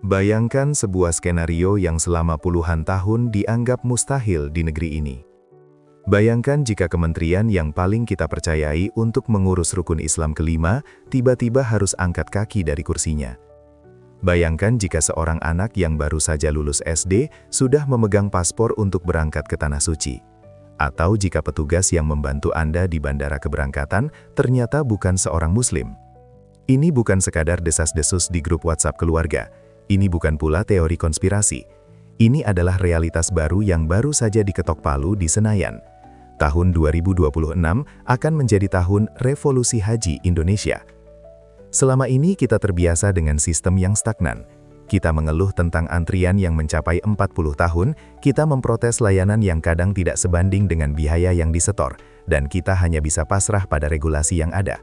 Bayangkan sebuah skenario yang selama puluhan tahun dianggap mustahil di negeri ini. Bayangkan jika kementerian yang paling kita percayai untuk mengurus rukun Islam kelima, tiba-tiba harus angkat kaki dari kursinya. Bayangkan jika seorang anak yang baru saja lulus SD sudah memegang paspor untuk berangkat ke Tanah Suci. Atau jika petugas yang membantu Anda di bandara keberangkatan ternyata bukan seorang Muslim. Ini bukan sekadar desas-desus di grup WhatsApp keluarga. Ini bukan pula teori konspirasi. Ini adalah realitas baru yang baru saja diketok palu di Senayan. Tahun 2026 akan menjadi tahun revolusi haji Indonesia. Selama ini kita terbiasa dengan sistem yang stagnan. Kita mengeluh tentang antrian yang mencapai 40 tahun, kita memprotes layanan yang kadang tidak sebanding dengan biaya yang disetor, dan kita hanya bisa pasrah pada regulasi yang ada.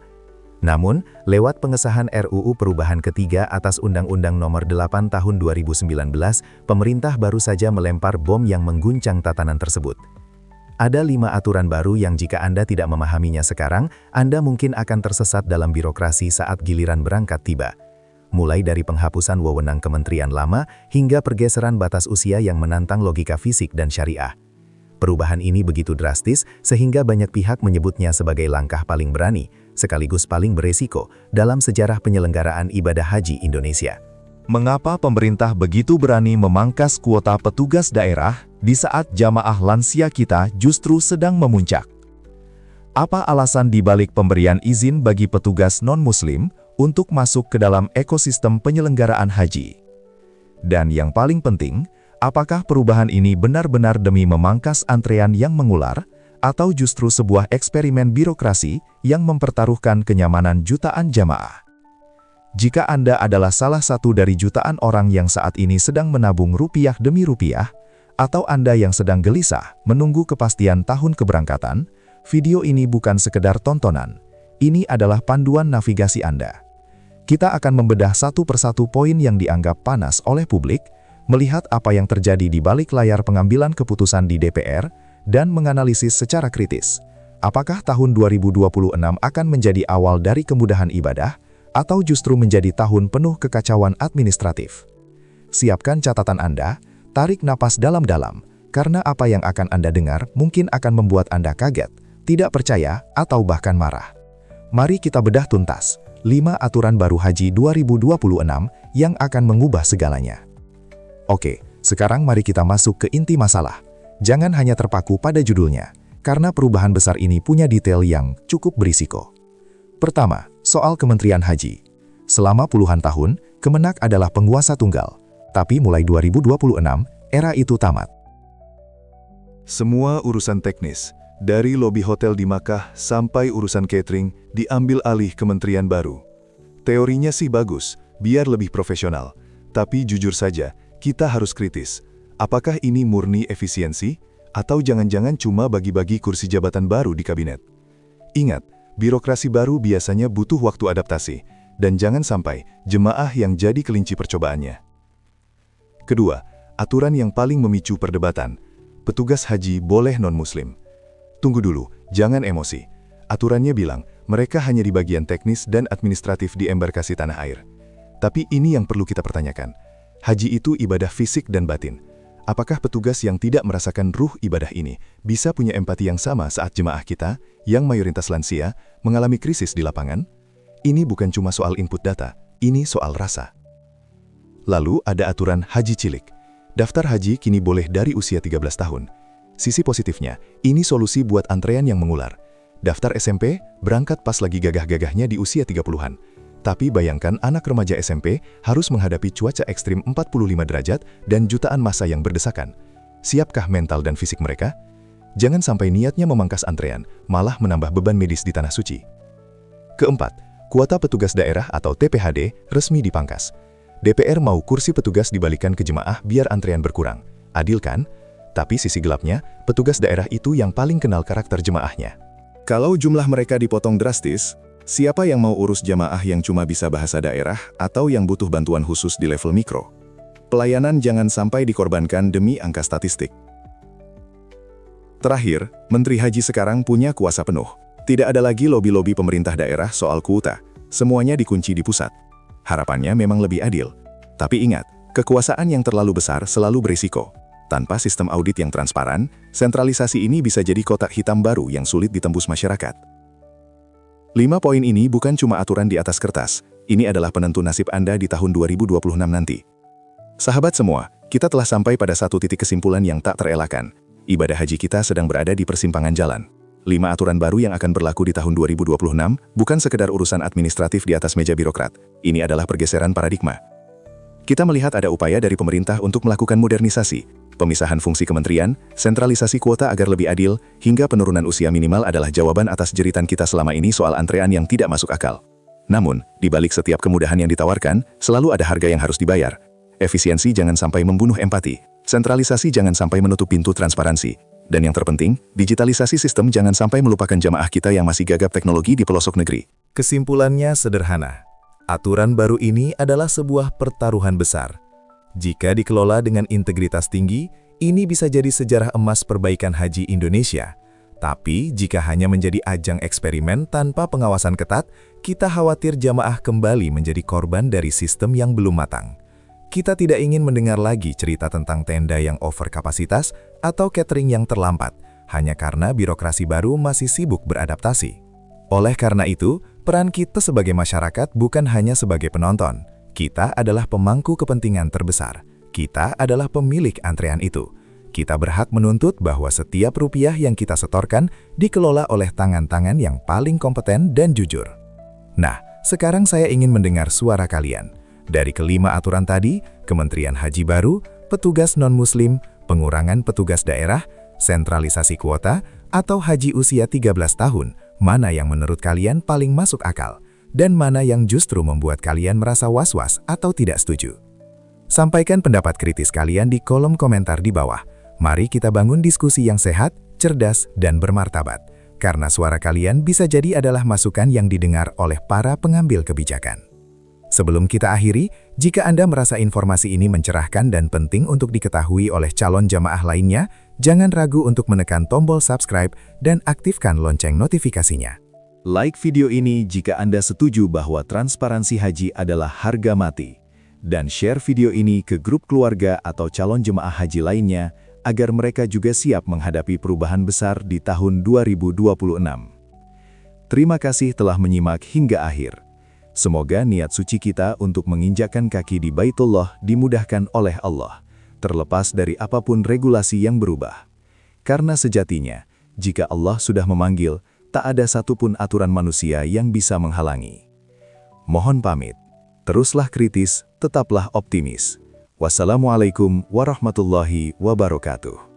Namun, lewat pengesahan RUU Perubahan ketiga atas Undang-Undang Nomor 8 Tahun 2019, pemerintah baru saja melempar bom yang mengguncang tatanan tersebut. Ada 5 aturan baru yang jika Anda tidak memahaminya sekarang, Anda mungkin akan tersesat dalam birokrasi saat giliran berangkat tiba. Mulai dari penghapusan wewenang kementerian lama hingga pergeseran batas usia yang menantang logika fisik dan syariah. Perubahan ini begitu drastis sehingga banyak pihak menyebutnya sebagai langkah paling berani, sekaligus paling beresiko dalam sejarah penyelenggaraan ibadah haji Indonesia. Mengapa pemerintah begitu berani memangkas kuota petugas daerah di saat jamaah lansia kita justru sedang memuncak? Apa alasan dibalik pemberian izin bagi petugas non-Muslim untuk masuk ke dalam ekosistem penyelenggaraan haji? Dan yang paling penting, apakah perubahan ini benar-benar demi memangkas antrean yang mengular, atau justru sebuah eksperimen birokrasi yang mempertaruhkan kenyamanan jutaan jamaah? Jika Anda adalah salah satu dari jutaan orang yang saat ini sedang menabung rupiah demi rupiah, atau Anda yang sedang gelisah menunggu kepastian tahun keberangkatan, video ini bukan sekedar tontonan. Ini adalah panduan navigasi Anda. Kita akan membedah satu persatu poin yang dianggap panas oleh publik, melihat apa yang terjadi di balik layar pengambilan keputusan di DPR, dan menganalisis secara kritis. Apakah tahun 2026 akan menjadi awal dari kemudahan ibadah, atau justru menjadi tahun penuh kekacauan administratif? Siapkan catatan Anda, tarik napas dalam-dalam, karena apa yang akan Anda dengar mungkin akan membuat Anda kaget, tidak percaya, atau bahkan marah. Mari kita bedah tuntas 5 aturan baru haji 2026 yang akan mengubah segalanya. Oke, sekarang mari kita masuk ke inti masalah. Jangan hanya terpaku pada judulnya, karena perubahan besar ini punya detail yang cukup berisiko. Pertama, soal Kementerian Haji. Selama puluhan tahun, Kemenak adalah penguasa tunggal. Tapi mulai 2026, era itu tamat. Semua urusan teknis, dari lobi hotel di Makkah sampai urusan catering, diambil alih kementerian baru. Teorinya sih bagus, biar lebih profesional. Tapi jujur saja, kita harus kritis. Apakah ini murni efisiensi? Atau jangan-jangan cuma bagi-bagi kursi jabatan baru di kabinet? Ingat, birokrasi baru biasanya butuh waktu adaptasi, dan jangan sampai jemaah yang jadi kelinci percobaannya. Kedua, aturan yang paling memicu perdebatan. Petugas haji boleh non-Muslim. Tunggu dulu, jangan emosi. Aturannya bilang, mereka hanya di bagian teknis dan administratif di embarkasi tanah air. Tapi ini yang perlu kita pertanyakan. Haji itu ibadah fisik dan batin. Apakah petugas yang tidak merasakan ruh ibadah ini bisa punya empati yang sama saat jemaah kita, yang mayoritas lansia, mengalami krisis di lapangan? Ini bukan cuma soal input data, ini soal rasa. Lalu ada aturan haji cilik. Daftar haji kini boleh dari usia 13 tahun. Sisi positifnya, ini solusi buat antrean yang mengular. Daftar SMP, berangkat pas lagi gagah-gagahnya di usia 30-an. Tapi bayangkan anak remaja SMP harus menghadapi cuaca ekstrim 45 derajat dan jutaan massa yang berdesakan. Siapkah mental dan fisik mereka? Jangan sampai niatnya memangkas antrean, malah menambah beban medis di Tanah Suci. Keempat, kuota petugas daerah atau TPHD resmi dipangkas. DPR mau kursi petugas dibalikan ke jemaah biar antrean berkurang. Adil kan? Tapi sisi gelapnya, petugas daerah itu yang paling kenal karakter jemaahnya. Kalau jumlah mereka dipotong drastis, siapa yang mau urus jamaah yang cuma bisa bahasa daerah atau yang butuh bantuan khusus di level mikro? Pelayanan jangan sampai dikorbankan demi angka statistik. Terakhir, Menteri Haji sekarang punya kuasa penuh. Tidak ada lagi lobi-lobi pemerintah daerah soal kuota. Semuanya dikunci di pusat. Harapannya memang lebih adil. Tapi ingat, Kekuasaan yang terlalu besar selalu berisiko. Tanpa sistem audit yang transparan, sentralisasi ini bisa jadi kotak hitam baru yang sulit ditembus masyarakat. 5 poin ini bukan cuma aturan di atas kertas, ini adalah penentu nasib Anda di tahun 2026 nanti. Sahabat semua, kita telah sampai pada satu titik kesimpulan yang tak terelakkan. Ibadah haji kita sedang berada di persimpangan jalan. 5 aturan baru yang akan berlaku di tahun 2026 bukan sekedar urusan administratif di atas meja birokrat. Ini adalah pergeseran paradigma. Kita melihat ada upaya dari pemerintah untuk melakukan modernisasi, pemisahan fungsi kementerian, sentralisasi kuota agar lebih adil, hingga penurunan usia minimal adalah jawaban atas jeritan kita selama ini soal antrean yang tidak masuk akal. Namun, di balik setiap kemudahan yang ditawarkan, selalu ada harga yang harus dibayar. Efisiensi jangan sampai membunuh empati, sentralisasi jangan sampai menutup pintu transparansi, dan yang terpenting, digitalisasi sistem jangan sampai melupakan jamaah kita yang masih gagap teknologi di pelosok negeri. Kesimpulannya sederhana. Aturan baru ini adalah sebuah pertaruhan besar. Jika dikelola dengan integritas tinggi, ini bisa jadi sejarah emas perbaikan haji Indonesia. Tapi, jika hanya menjadi ajang eksperimen tanpa pengawasan ketat, kita khawatir jamaah kembali menjadi korban dari sistem yang belum matang. Kita tidak ingin mendengar lagi cerita tentang tenda yang over kapasitas atau catering yang terlambat, hanya karena birokrasi baru masih sibuk beradaptasi. Oleh karena itu, peran kita sebagai masyarakat bukan hanya sebagai penonton. Kita adalah pemangku kepentingan terbesar. Kita adalah pemilik antrean itu. Kita berhak menuntut bahwa setiap rupiah yang kita setorkan dikelola oleh tangan-tangan yang paling kompeten dan jujur. Nah, sekarang saya ingin mendengar suara kalian. Dari kelima aturan tadi, Kementerian Haji baru, petugas non-muslim, pengurangan petugas daerah, sentralisasi kuota, atau haji usia 13 tahun, mana yang menurut kalian paling masuk akal, dan mana yang justru membuat kalian merasa was-was atau tidak setuju? Sampaikan pendapat kritis kalian di kolom komentar di bawah. Mari kita bangun diskusi yang sehat, cerdas, dan bermartabat. Karena suara kalian bisa jadi adalah masukan yang didengar oleh para pengambil kebijakan. Sebelum kita akhiri, jika Anda merasa informasi ini mencerahkan dan penting untuk diketahui oleh calon jamaah lainnya, jangan ragu untuk menekan tombol subscribe dan aktifkan lonceng notifikasinya. Like video ini jika Anda setuju bahwa transparansi haji adalah harga mati. Dan share video ini ke grup keluarga atau calon jemaah haji lainnya, agar mereka juga siap menghadapi perubahan besar di tahun 2026. Terima kasih telah menyimak hingga akhir. Semoga niat suci kita untuk menginjakkan kaki di Baitullah dimudahkan oleh Allah, terlepas dari apapun regulasi yang berubah. Karena sejatinya, jika Allah sudah memanggil, tak ada satupun aturan manusia yang bisa menghalangi. Mohon pamit. Teruslah kritis, tetaplah optimis. Wassalamualaikum warahmatullahi wabarakatuh.